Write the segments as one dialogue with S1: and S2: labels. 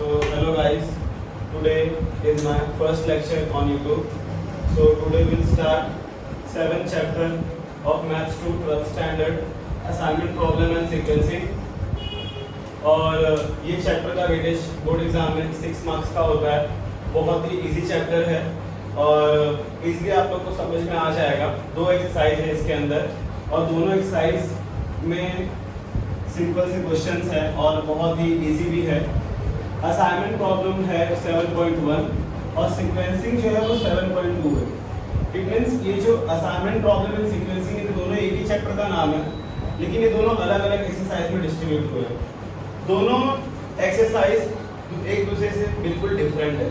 S1: So hello guys, today is my first lecture on YouTube. So today we'll start 7th chapter of Maths 2 12th standard assignment problem and sequencing. और ये chapter का weightage board exam में 6 marks का होता है। बहुत ही easy chapter है और इजीली आप लोग को समझ में आ जाएगा। 2 एक्सरसाइज है इसके अंदर और दोनों एक्सरसाइज में सिंपल से क्वेश्चंस है और बहुत ही इजी भी है। असाइनमेंट प्रॉब्लम है 7.1 और सीक्वेंसिंग जो है वो 7.2 है। इट मीन्स ये जो असाइनमेंट प्रॉब्लम एंड सीक्वेंसिंग ये दोनों एक ही चैप्टर का नाम है, लेकिन ये दोनों अलग अलग एक्सरसाइज में डिस्ट्रीब्यूट हुए हैं। दोनों एक्सरसाइज एक दूसरे से बिल्कुल डिफरेंट है,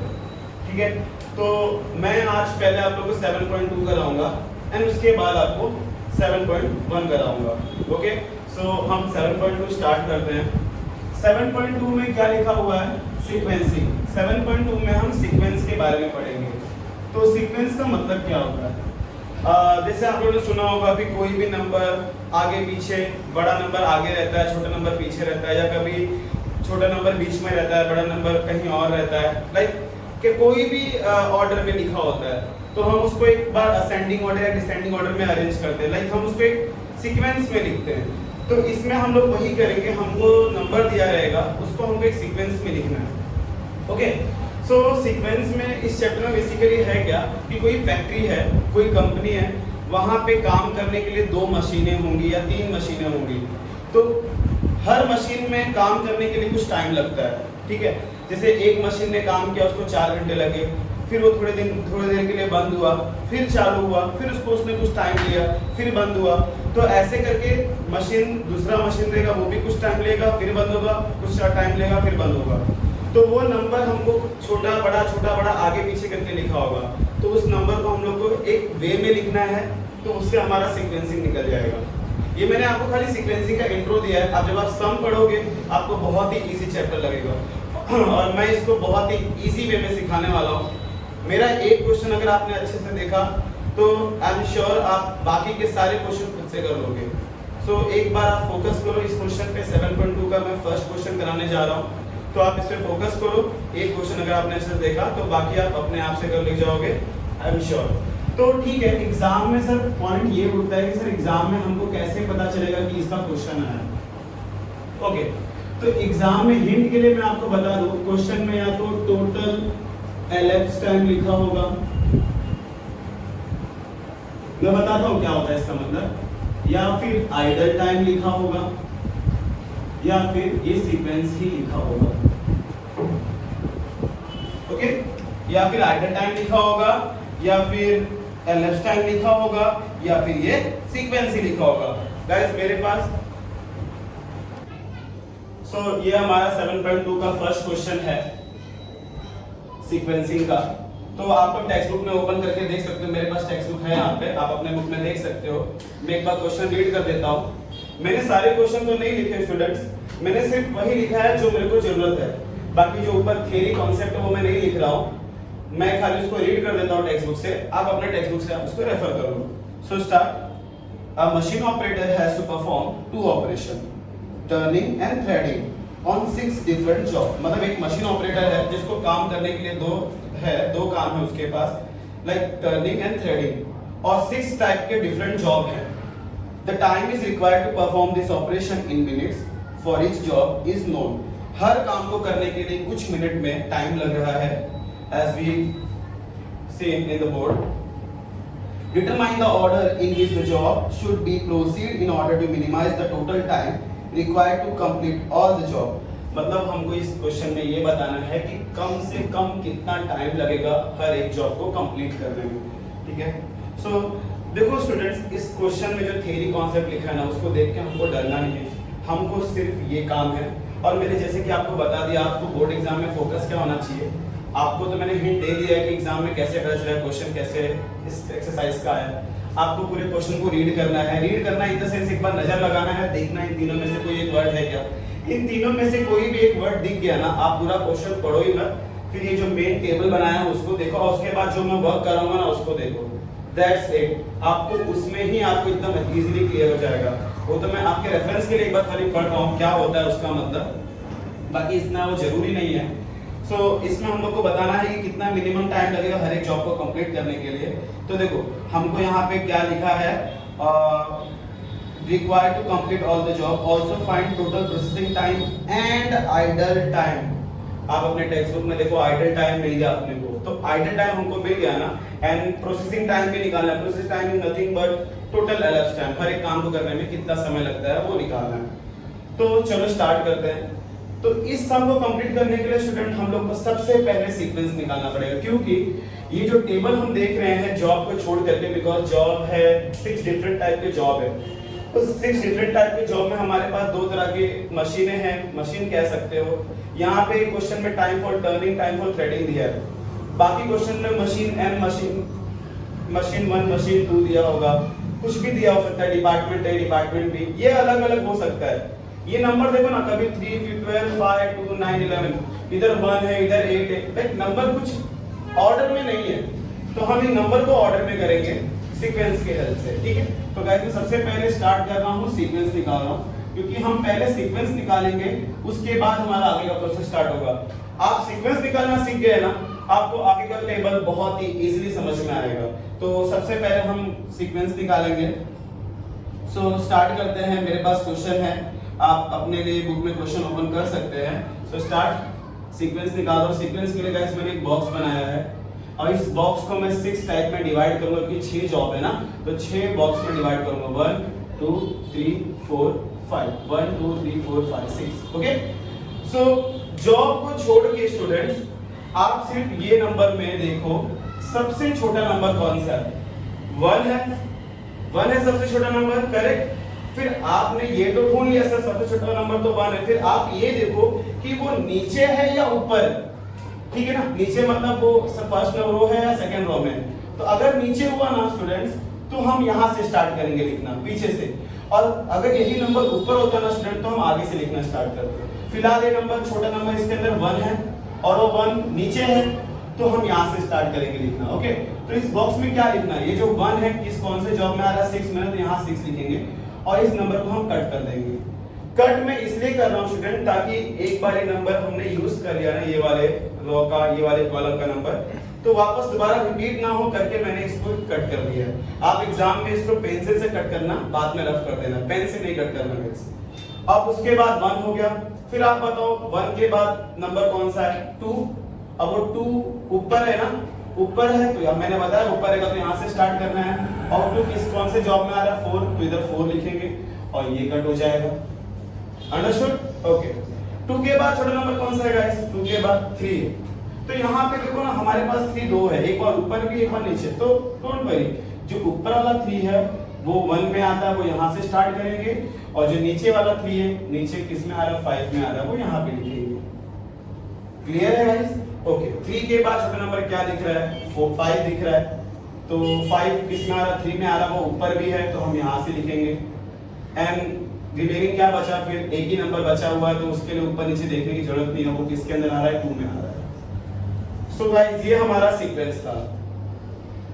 S1: ठीक है। तो मैं आज पहले आप लोगों को 7.2 कराऊंगा एंड उसके बाद आपको 7.1 कराऊंगा। ओके, सो हम 7.2 स्टार्ट करते हैं। 7.2 में क्या लिखा हुआ है? सीक्वेंसिंग। 7.2 में हम सीक्वेंस के बारे में पढ़ेंगे। तो सीक्वेंस का मतलब क्या होता है? जैसे आप लोगों ने सुना होगा कि कोई भी नंबर आगे पीछे, बड़ा नंबर आगे रहता है, छोटा नंबर पीछे रहता है, या कभी छोटा नंबर बीच में रहता है, बड़ा नंबर कहीं और रहता है। लाइक कि कोई भी ऑर्डर में लिखा होता है तो हम उसको एक बार असेंडिंग ऑर्डर या डिसेंडिंग ऑर्डर में अरेंज करते हैं। लाइक हम उसको एक सीक्वेंस में लिखते हैं। तो इसमें हम लोग वही करेंगे, हमको नंबर दिया रहेगा, उसको हमको एक सीक्वेंस में लिखना है। ओके, सो सीक्वेंस में इस चैप्टर में बेसिकली है क्या कि कोई फैक्ट्री है, कोई कंपनी है, वहां पे काम करने के लिए 2 मशीनें होंगी या 3 मशीनें होंगी। तो हर मशीन में काम करने के लिए कुछ टाइम लगता है, ठीक है। जैसे एक मशीन ने काम किया, उसको 4 घंटे लगे, फिर वो थोड़ी देर के लिए बंद हुआ, फिर चालू हुआ, फिर उसने कुछ टाइम लिया, फिर बंद हुआ। तो ऐसे करके दूसरा मशीन देगा, वो भी कुछ टाइम लेगा, फिर बंद होगा, कुछ टाइम लेगा, फिर बंद होगा। तो वो नंबर हमको छोटा बड़ा आगे पीछे करके लिखा होगा। तो उस नंबर को हम लोग को एक वे में लिखना है, तो उससे हमारा सीक्वेंसिंग निकल जाएगा। ये मैंने आपको खाली सीक्वेंसिंग का इंट्रो दिया है। अब जब आप सम पढ़ोगे आपको बहुत ही इजी चैप्टर लगेगा और मैं इसको बहुत ही इजी वे में सिखाने वाला हूँ। मेरा एक क्वेश्चन अगर आपने अच्छे से देखा तो आई एम श्योर आप बाकी के सारे क्वेश्चन खुद से कर लोगे। सो एक बार आप फोकस करो इस क्वेश्चन पे। 7.2 का मैं फर्स्ट क्वेश्चन कराने जा रहा हूँ, तो आप इस पे फोकस करो। एक क्वेश्चन अगर आपने अच्छे से देखा तो बाकी आप अपने आप से कर ले जाओगे, आई एम श्योर। तो ठीक है, एग्जाम में सर पॉइंट ये उठता है कि सर एग्जाम में हमको कैसे पता चलेगा कि इसका क्वेश्चन आया। ओके, तो एग्जाम में हिंट के लिए मैं आपको बता दूं, क्वेश्चन में या तो टोटल एलिप्स टाइम लिखा होगा, मैं बताता हूँ क्या होता है इसका मतलब, या फिर आइडल टाइम लिखा होगा, या फिर ये सीक्वेंस ही लिखा होगा। ओके, या फिर आइडल टाइम लिखा होगा, या फिर एलिप्स टाइम लिखा होगा, या फिर ये सीक्वेंस ही लिखा होगा। गाइस मेरे पास ये हमारा 7.2 का फर्स्ट क्वेश्चन है सीक्वेंसिंग का। तो आप लोग टेक्स्ट बुक में ओपन करके देख सकते हो, मेरे पास टेक्स्ट बुक है यहाँ पे, आप अपने बुक में देख सकते हो। मैं एक बार क्वेश्चन रीड कर देता हूँ। मैंने सारे क्वेश्चन तो नहीं लिखे स्टूडेंट्स, मैंने सिर्फ वही लिखा है जो मेरे को जरूरत है। बाकी जो ऊपर थियरी कॉन्सेप्ट है वो मैं नहीं लिख रहा हूँ, मैं खाली उसको रीड कर देता हूँ टेक्स्ट बुक से। आप अपने टेक्स्ट बुक से आप उसको रेफर करो। So start. A machine operator has to perform 2 operation, turning and threading on 6 different job। मतलब एक मशीन ऑपरेटर है जिसको काम करने के लिए दो काम है उसके पास, लाइक टर्निंग एंड थ्रेडिंग, और 6 टाइप के डिफरेंट जॉब है। The time is required to perform this operation in minutes for each job is known. हर काम को करने के लिए कुछ मिनट में टाइम लग रहा है, as we see in the board. Determine the order in which the job should be proceed in order to minimize the total time required to complete all the job। मतलब हमको इस question में ये बताना है कि कम से कम कितना टाइम लगेगा हर एक जॉब को कंप्लीट करने में, ठीक है। सो देखो स्टूडेंट्स, इस क्वेश्चन में जो थियरी कॉन्सेप्ट लिखा है ना, उसको देख के हमको डरना नहीं है, हमको सिर्फ ये काम है। और मैंने जैसे कि आपको बता दिया, आपको बोर्ड एग्जाम में फोकस क्या होना चाहिए। आपको तो मैंने हिंट दे दिया है कि एग्जाम में कैसे पता चला क्वेश्चन कैसे इस एक्सरसाइज का है। आपको पूरे क्वेश्चन को रीड करना है। रीड करना इन द सेंस एक बार नजर लगाना है, देखना इन तीनों में से कोई एक वर्ड है क्या। इन तीनों में से कोई भी एक वर्ड दिख गया ना, आप पूरा क्वेश्चन पढ़ो ही मत, फिर ये जो मेन टेबल बनाया है उसको देखो, और उसके बाद जो मैं वर्क कराऊंगा ना उसको देखो। That's it. आपको उसमें ही आपको एकदम इजीली क्लियर हो जाएगा। वो तो मैं आपके रेफरेंस के लिए एक बार खाली पढ़ रहा हूँ क्या होता है उसका मतलब, बाकी इतना वो जरूरी नहीं है। सो इसमें हम लोग को बताना है कि कितना मिनिमम टाइम लगेगा हर एक जॉब को कंप्लीट करने के लिए। तो देखो हमको यहाँ पे क्या लिखा है, required to complete all the job, also find total processing time and idle time। आप अपने टेक्स्ट बुक में देखो आइडल टाइम मिल गया अपने को, तो आइडल टाइम हमको मिल गया ना, एंड प्रोसेसिंग टाइम भी निकालना है। Processing time is nothing but total elapsed time, हर एक काम को करने में कितना समय लगता है वो निकालना है। तो चलो स्टार्ट करते हैं। तो इस सम को कंप्लीट करने के लिए स्टूडेंट हम लोग को सबसे पहले सीक्वेंस निकालना पड़ेगा, क्योंकि ये जो टेबल हम देख रहे हैं जॉब को छोड़ करके, बिकॉज जॉब है 6 डिफरेंट टाइप के जॉब है, तो 6 डिफरेंट टाइप के जॉब में हमारे पास 2 तरह की मशीनें हैं, मशीन कह सकते हो। यहाँ पे क्वेश्चन में time for turning, time for threading दिया है, बाकी क्वेश्चन में मशीन एम, मशीन 1, मशीन 2 दिया होगा, कुछ भी दिया हो सकता है, डिपार्टमेंट ए, डिपार्टमेंट बी, ये अलग अलग हो सकता है। ये नंबर देखो ना, कभी 3, 12, 5, 2, 9, 11, इधर 1 है, इधर 8 है, लाइक नंबर कुछ ऑर्डर में नहीं है, तो हम इन नंबर को ऑर्डर में करेंगे सीक्वेंस के हेल्प से, ठीक है। तो गाइस मैं सबसे पहले स्टार्ट कर रहा हूँ, सीक्वेंस निकाल रहा हूँ, क्योंकि हम पहले सीक्वेंस निकालेंगे उसके बाद हमारा आगे का प्रोसेस स्टार्ट होगा। आप सीक्वेंस निकालना सीख गए ना, आपको आगे का टेबल बहुत ही इजीली समझ में आएगा। तो सबसे पहले हम सीक्वेंस निकालेंगे। सो स्टार्ट करते हैं। मेरे पास क्वेश्चन है, आप अपने लिए बुक में क्वेश्चन ओपन कर सकते हैं। सो स्टार्ट, सीक्वेंस निकाल रहा हूं। सीक्वेंस के लिए गाइस मैंने एक बॉक्स बनाया है और इस बॉक्स को मैं 6 टाइप में डिवाइड करूंगा, क्योंकि 6 जॉब है ना, तो 6 बॉक्स में डिवाइड करूंगा। 1 2 3 4 5, 1 2 3 4 5 6, ओके। सो जॉब को छोड़ के स्टूडेंट्स आप सिर्फ ये नंबर में देखो, सबसे छोटा नंबर कौन सा है? 1 है, 1 है सबसे छोटा नंबर, करेक्ट। फिर आपने ये तो ढूंढ लिया सर सबसे छोटा नंबर तो 1 है, फिर आप ये देखो कि वो नीचे है या ऊपर, ठीक है ना। नीचे मतलब वो फर्स्ट रो है या सेकंड रो में। तो अगर नीचे हुआ ना स्टूडेंट्स, तो हम यहां से स्टार्ट करेंगे लिखना पीछे से, और अगर यही नंबर ऊपर होता ना स्टूडेंट, तो हम आगे से लिखना स्टार्ट करते हैं। फिलहाल ये नंबर छोटा नंबर इसके अंदर 1 है और वो 1 नीचे है, तो हम यहां से स्टार्ट करेंगे लिखना, ओके। तो इस बॉक्स में क्या लिखना है? ये जो 1 है किस कौन से जॉब में आ रहा है? 6 में, तो यहां 6 लिखेंगे और इस नंबर को हम कट कर देंगे। कट में इसलिए कर रहा हूं स्टूडेंट, ताकि एक बार ये नंबर हमने यूज कर लिया ना, ये वाले रो का, ये वाले कॉलम का नंबर, तो वापस दोबारा रिपीट ना हो करके मैंने इसको कट कर दिया है। आप एग्जाम में इसको पेंसिल से कट करना, बाद में रफ कर देना, पेन से नहीं कट करना वैसे। अब उसके बाद 1 हो गया, फिर आप बताओ 1 के बाद नंबर कौन सा है? 2। अब वो 2 ऊपर है ना, ऊपर है, तो मैंने बताया ऊपर है तो यहाँ से स्टार्ट करना है। और 2 किस कौन से जॉब में आ रहा है? 4, तो इधर 4 लिखेंगे और ये कट हो जाएगा। अंडरस्टूड? ओके। 2 के बाद छोटा नंबर कौन सा है गाइस? 2 के बाद 3। तो यहाँ पे देखो ना, हमारे पास 3 2 है, एक बार ऊपर भी एक बार नीचे, तो डोंट वरी, जो ऊपर वाला 3 है वो 1 में आता है, वो यहाँ से स्टार्ट करेंगे, और जो नीचे वाला 3 है, नीचे किस में आ रहा है? 5 में आ रहा है, वो यहाँ पे लिखेंगे। क्लियर है गाइस? ओके। 3 के बाद छोटा नंबर क्या दिख रहा है? 4 5 दिख रहा है, तो 5 किस में आ रहा है? 3 में आ रहा है, वो ऊपर भी है, तो हम यहाँ से लिखेंगे। एंड रिमेनिंग क्या बचा? फिर एक ही नंबर बचा हुआ है, तो उसके लिए ऊपर नीचे देखने की जरूरत नहीं है, वो किसके अंदर आ रहा है? 2 में आ रहा है। सो गाइस ये हमारा सीक्वेंस था।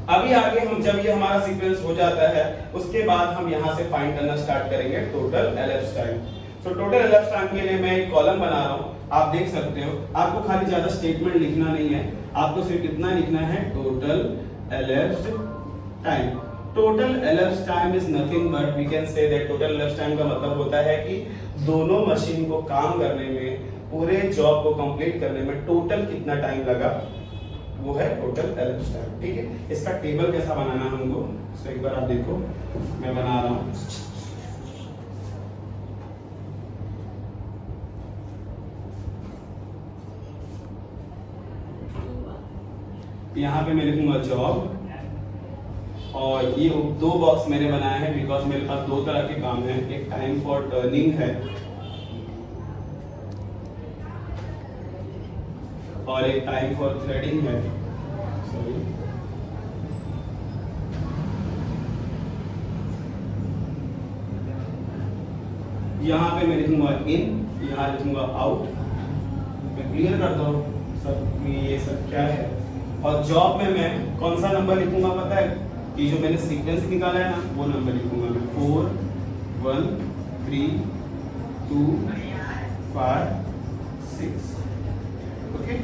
S1: अभी आगे हम जब ये हमारा सीक्वेंस हो जाता है, उसके बाद हम यहाँ से फाइंड करना स्टार्ट करेंगे टोटल elapsed टाइम। तो टोटल elapsed टाइम के लिए मैं एक कॉलम बना रहा हूँ, आप देख सकते हो। आपको खाली ज्यादा स्टेटमेंट लिखना नहीं है, आपको सिर्फ इतना लिखना है, total elapsed time. Total elapsed time is nothing but we can say that total elapsed time का मतलब होता है कि दोनों मशीन को काम करने में, पूरे जॉब को कंप्लीट करने में टोटल कितना टाइम लगा, वो है टोटल elapsed टाइम, ठीक है। इसका टेबल कैसा बनाना हमको, तो एक बार आप देखो, मैं बना रहा हूँ। यहाँ पे मैं लिखूंगा जॉब, और ये 2 बॉक्स मैंने बनाए हैं बिकॉज मेरे पास 2 तरह के काम हैं, एक टाइम फॉर टर्निंग है और एक टाइम फॉर थ्रेडिंग है। सॉरी, यहाँ पे मैं लिखूंगा इन, यहाँ लिखूंगा आउट। मैं क्लियर करता हूँ सब ये सब क्या है। और जॉब में मैं कौन सा नंबर लिखूंगा पता है? कि जो मैंने सीक्वेंस निकाला है ना, वो नंबर लिखूंगा मैं, 4 1 3 2 5 6, ओके।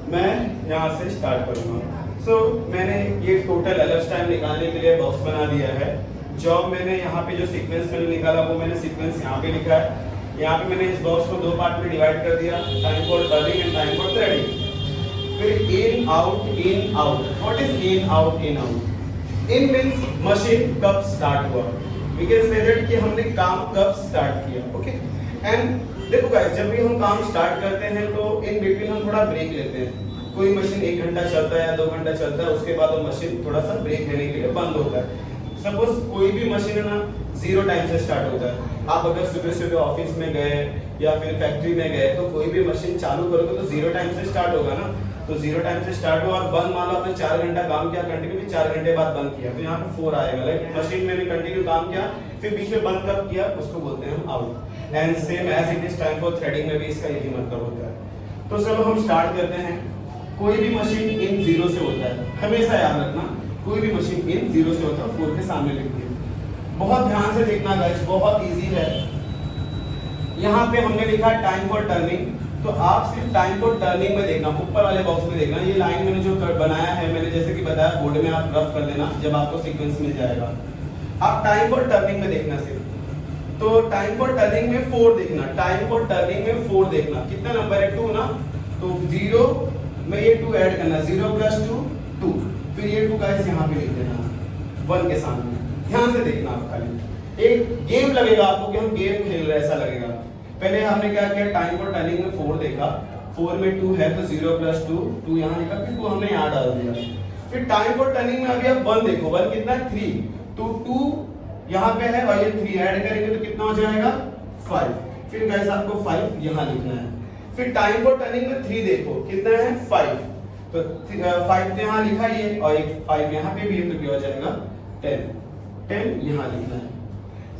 S1: मैं यहाँ से स्टार्ट करूँगा। सो मैंने ये टोटल एलएफ टाइम निकालने के लिए बॉक्स बना दिया है। जॉब मैंने यहाँ पे जो सीक्वेंस मैंने निकाला वो मैंने सीक्वेंस यहाँ पे लिखा है। यहाँ पे मैंने इस बॉक्स को 2 पार्ट में डिवाइड कर दिया, time for turning and time for threading. फिर in out. What is in out? In means machine कब स्टार्ट हुआ। वी कैन से दैट कि हमने काम कब स्टार्ट किया। ओके एंड देखो गाइस, जब भी हम काम स्टार्ट करते हैं तो इन बिटवीन हम थोड़ा ब्रेक लेते हैं। कोई मशीन 1 घंटा चलता है या 2 घंटा चलता है, उसके बाद वो मशीन थोड़ा सा ब्रेक लेने के लिए बंद होता है। सपोज कोई भी मशीन है ना 0 टाइम से स्टार्ट होता है। आप अगर सुबह ऑफिस में गए या फिर फैक्ट्री में गए तो कोई भी मशीन चालू करोगे तो 0 टाइम से स्टार्ट होगा ना। तो 0 टाइम से स्टार्ट हुआ और बंद, मान लो आपने 4 घंटा काम किया कंटिन्यू, फिर 4 घंटे बाद बंद किया तो यहाँ पे 4 आएगा। लाइक मशीन में भी कंटिन्यू काम किया फिर बीच में बंद कब किया उसको बोलते हैं हम out. And same as it is time for threading में भी इसका यही मतलब होता है। तो चलो हम स्टार्ट करते हैं। कोई भी मशीन इन 0 से होता है, हमेशा याद रखना, कोई भी मशीन इन 0 से होता है। 4 के सामने लिख दिया। बहुत ध्यान से देखना गाइस, बहुत इजी है। यहाँ पे हमने लिखा टाइम फॉर टर्निंग, तो आप सिर्फ टाइम फॉर टर्निंग में देखना, ऊपर वाले बॉक्स में देखना। ये लाइन मैंने जो बनाया है, मैंने जैसे कि बताया बोर्ड में आप रफ कर देना जब आपको सीक्वेंस मिल जाएगा। आप टाइम फॉर टर्निंग में देखना सिर्फ। तो टाइम फॉर टर्निंग में 4 देखना, टाइम फॉर टर्निंग में 4 देखना। कितना नंबर है? 2 ना, तो 0 में ये 2 ऐड करना, 0 + 2 2, फिर ये 2 गाइस यहाँ पे लिख देना 1 के सामने। ध्यान से देखना, आप खाली एक गेम लगेगा आपको कि हम गेम खेल रहे ऐसा लगेगा। पहले हमने क्या किया, टाइम फॉर टर्निंग में 4 देखा, 4 में 2 है तो 0 + 2 2 यहाँ लिखा, फिर 2 हमने यहाँ डाल दिया। फिर टाइम फॉर टर्निंग में अभी आप 1 देखो, 1 कितना है? 3, तो 2 यहाँ पे है और ये 3 ऐड करेंगे तो कितना हो जाएगा? 5। फिर गाइस आपको 5 यहाँ लिखना है। फिर टाइम फॉर टर्निंग में 3 देखो, कितना है? 5, तो 5 तो यहाँ लिखा ही है और एक 5 यहाँ पे भी है तो क्या हो जाएगा? 10 यहाँ लिखना है।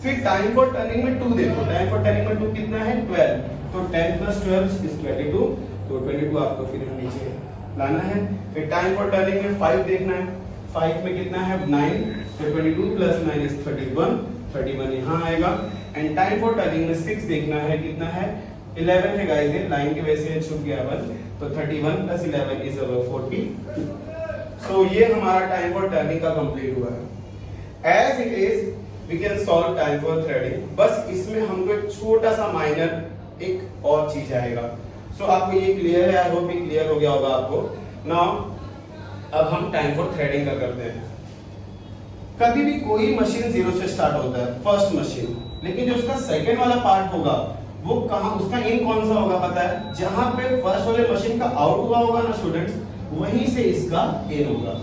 S1: फिर टाइम फॉर टर्निंग में 2 देखो, टाइम फॉर टर्निंग में 2 कितना है? 12, तो 10 + 12 = 22, तो 22 आपको फिर नीचे लाना है। फिर टाइम फॉर टर्निंग में 5 देखना है, 5 में कितना है? 9, तो 22 + 9 = 31, 31 यहाँ आएगा। एंड टाइम फॉर टर्निंग में 6 देखना है, कितना है? 11 है गाइस, ये लाइन की वजह से छूट गया 1, तो 31 + 11 = 42। सो ये हमारा टाइम फॉर टर्निंग का कंप्लीट हुआ है। As it is we can solve time for threading. बस इसमें हमको एक छोटा सा माइनर एक और चीज आएगा। सो आपको ये क्लियर है? आई होप ये क्लियर हो गया होगा आपको। नाउ अब हम टाइम फॉर थ्रेडिंग का करते हैं। कभी भी कोई मशीन 0 से स्टार्ट होता है, फर्स्ट मशीन, लेकिन जो उसका सेकंड वाला पार्ट होगा वो कहां, उसका इन कौन सा होगा पता है? जहां पे फर्स्ट वाले मशीन का आउट हुआ होगा ना स्टूडेंट्स, वहीं से इसका इन होगा।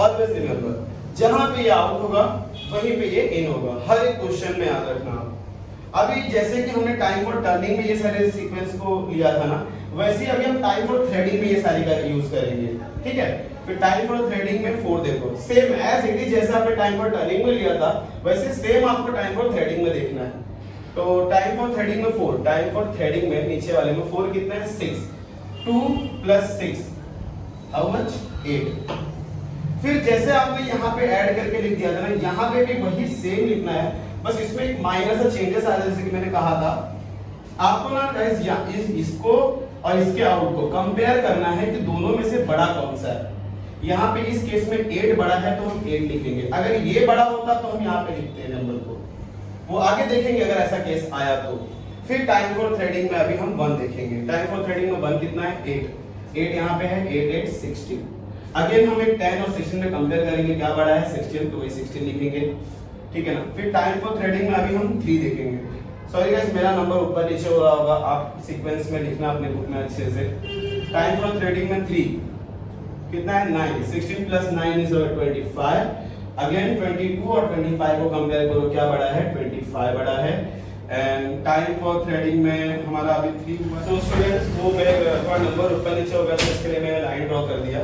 S1: ऑलवेज रिमेंबर, जहां पे ये आउट होगा वहीं पे ये इन होगा। हर एक क्वेश्चन में याद रखना। अभी जैसे कि हमने टाइम फॉर टर्निंग में ये सारे सीक्वेंस को लिया था ना, वैसे ही अभी हम टाइम फॉर थ्रेडिंग में ये सारी का यूज करेंगे। ठीक है, फिर टाइम फॉर थ्रेडिंग में 4 देखो, सेम एज इट इज जैसे आपने टाइम फॉर टर्निंग में लिया था वैसे सेम आपको टाइम फॉर थ्रेडिंग में देखना है। तो टाइम फॉर थ्रेडिंग में 4, टाइम फॉर थ्रेडिंग में नीचे वाले में 4 कितना है? 6, 2 + 6 हाउ मच? 8। फिर जैसे आपने यहाँ पे ऐड करके लिख दिया था ना, यहाँ पे भी वही सेम लिखना है, बस इसमें एक माइनर सा चेंजेस आ जाए। जैसे कि मैंने कहा था आपको ना गाइस, इसको और इसके आउट को कंपेयर करना है कि दोनों में से बड़ा कौन सा है। यहाँ पे इस केस में 8 बड़ा है तो हम 8 लिखेंगे, अगर ये बड़ा होता तो हम यहाँ पे लिखते हैं नंबर को, वो आगे देखेंगे अगर ऐसा केस आया तो। फिर टाइम फॉर थ्रेडिंग में अभी हम 1 देखेंगे। टाइम फॉर थ्रेडिंग में 1 कितना है? 8 यहाँ पे है, 8 8 16। अगेन हम एक 10 और 16 में कंपेयर करेंगे, क्या बड़ा है? 16, तो वही 16 लिखेंगे। ठीक है ना। फिर टाइम फॉर थ्रेडिंग में अभी हम 3 देखेंगे। सॉरी गाइस, मेरा नंबर ऊपर नीचे हो रहा होगा, आप सीक्वेंस में लिखना अपने बुक में अच्छे से। टाइम फॉर थ्रेडिंग में 3 कितना है? 9, 16 + 9 = 25। अगेन 22 और 25 को कंपेयर करो, क्या बड़ा है? 25 बड़ा है। एंड टाइम फॉर थ्रेडिंग में हमारा अभी 3 हुआ। तो स्टूडेंट्स वो मेरे थोड़ा नंबर ऊपर नीचे हो गया तो इसके लिए मैंने लाइन ड्रॉ कर दिया,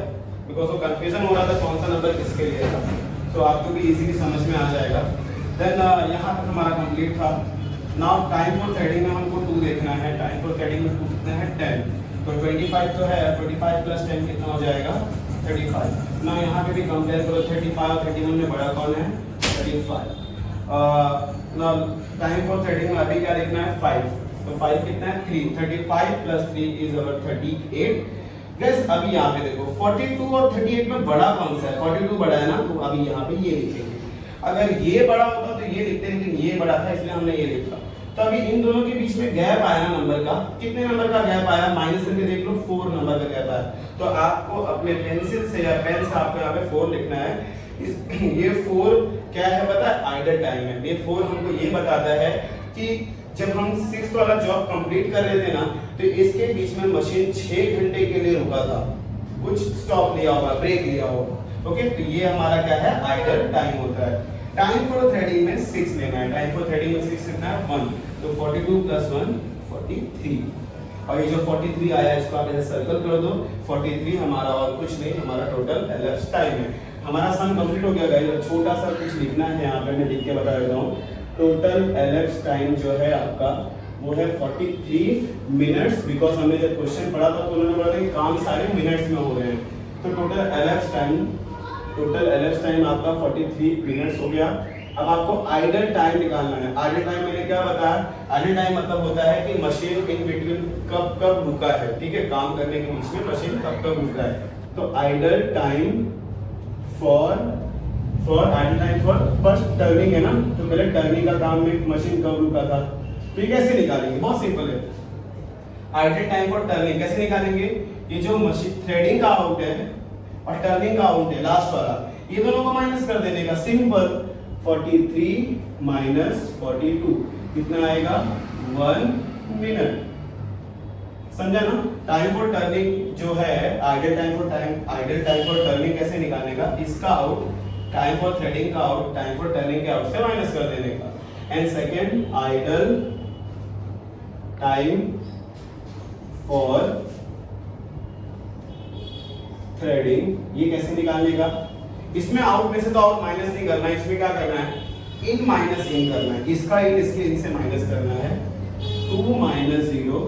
S1: बिकॉज वो कंफ्यूजन हो रहा था कौन सा नंबर किसके लिए था। तो आपको भी इजीली समझ में आ जाएगा। देन यहाँ तक हमारा कंप्लीट था। नाउ टाइम फॉर थ्रेडिंग में हमको 2 देखना है। टाइम फॉर थ्रेडिंग में 2 कितना है? 10, तो 25 तो है, 25 + 10 कितना हो जाएगा? 35। ना यहाँ पे भी कंपेयर करो, 35 और 31 में बड़ा कौन है? 35। ना टाइम फॉर थ्रेडिंग में अभी क्या लिखना है? 5, तो 5 कितना है? 3, 35 + 3 = 38।
S2: गैस अभी यहाँ पे देखो 42 और 38 में बड़ा कौन सा है? 42 बड़ा है ना, तो अभी यहाँ पे ये लिखेंगे। अगर ये बड़ा होता तो ये लिखते, लेकिन ये बड़ा था इसलिए हमने ये लिखा। तो अभी इन दोनों के बीच में गैप आया ना नंबर का, कितने नंबर का गैप आया? माइनस करके देख लो, 4 नंबर का गैप आया। तो आपको अपने पेंसिल से या पेन से आपको यहाँ पे 4 लिखना है। ये 4 क्या है पता है? आइडल टाइम है। ये 4 हमको ये बताता है कि जब हम 6th वाला जॉब कंप्लीट कर रहे थे ना, तो इसके बीच में मशीन 6 घंटे के लिए रुका था, कुछ स्टॉप लिया होगा, ब्रेक लिया होगा। ओके, तो ये हमारा क्या है? आइडल टाइम होता है। टाइम फॉर थ्रेडिंग में 6 लेना है, टाइम फॉर थ्रेडिंग में 6 लिखना है 1, तो 42 + 1 43। और ये जो 43 आया इसको आप ऐसे सर्कल कर दो। 43 हमारा और कुछ नहीं, हमारा टोटल एलएप्स टाइम है। हमारा सम कंप्लीट हो गया गाइस। छोटा सा कुछ लिखना है यहाँ पे, मैं लिख के बता देता हूँ। टोटल एलएप्स टाइम जो है आपका वो है 43 मिनट्स, बिकॉज हमने जब क्वेश्चन पढ़ा था तो उन्होंने बोला था कि काम सारे मिनट्स में हो रहे हैं। तो टोटल एलएप्स टाइम आपका 43 मिनट्स हो गया। अब आपको आइडल टाइम निकालना है। आइडल टाइम मैंने क्या बताया? आइडल टाइम मतलब होता है कि मशीन इन बिटवीन कब रुका है, ठीक है, काम करने के बीच में मशीन कब रुका है। तो idle time for first turning है ना, तो पहले टर्निंग का काम में मशीन कब रुका था, तो ये कैसे निकालेंगे? बहुत सिंपल है। आइडल टाइम फॉर टर्निंग कैसे निकालेंगे? ये जो मशीन थ्रेडिंग का आउट है और टर्निंग का आउट है लास्ट वाला, ये दोनों को माइनस कर देने का। सिंपल, 43 माइनस 42 कितना आएगा? 1 मिनट। समझा ना? टाइम फॉर टर्निंग जो है आइडल टाइम फॉर टर्निंग कैसे निकालने का? इसका आउट टाइम फॉर थ्रेडिंग का आउट टाइम फॉर टर्निंग के आउट से माइनस कर देने का। And second, idle time for threading, ये कैसे निकालने का? इसमें आउट में से तो आउट माइनस नहीं करना है, इसमें क्या करना है? इन माइनस इन करना है। इसका इन इसके इन से माइनस करना है। 2 - 0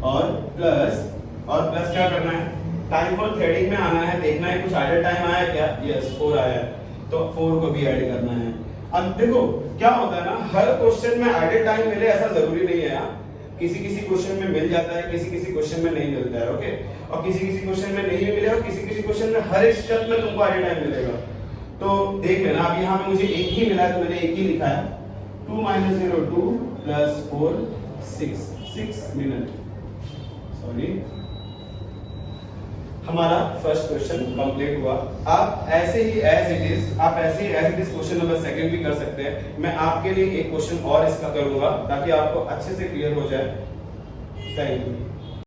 S2: और प्लस क्या करना है? टाइम फॉर थ्रेडिंग में आना है, देखना है कुछ आइडल टाइम आया क्या? यस, 4 आया, तो 4 को भी ऐड करना है। अब देखो क्या होता है ना, हर क्वेश्चन में आइडल टाइम मिले ऐसा जरूरी नहीं है यार। किसी क्वेश्चन में मिल जाता है, किसी क्वेश्चन में नहीं मिलता है। ओके, और किसी क्वेश्चन में नहीं मिलेगा, किसी क्वेश्चन में हर स्टेप में तुमको आइडल टाइम मिलेगा। तो देख लेना, अब यहाँ पे मुझे एक ही मिला है तो मैंने एक ही लिखा है। 2 - 0 2 + 4 6 मिनट। सॉरी, हमारा फर्स्ट क्वेश्चन कंप्लीट हुआ। आप ऐसे ही as it is question number 2 भी कर सकते हैं। मैं आपके लिए एक क्वेश्चन और इसका करूंगा ताकि आपको अच्छे से क्लियर हो जाए। Thank you.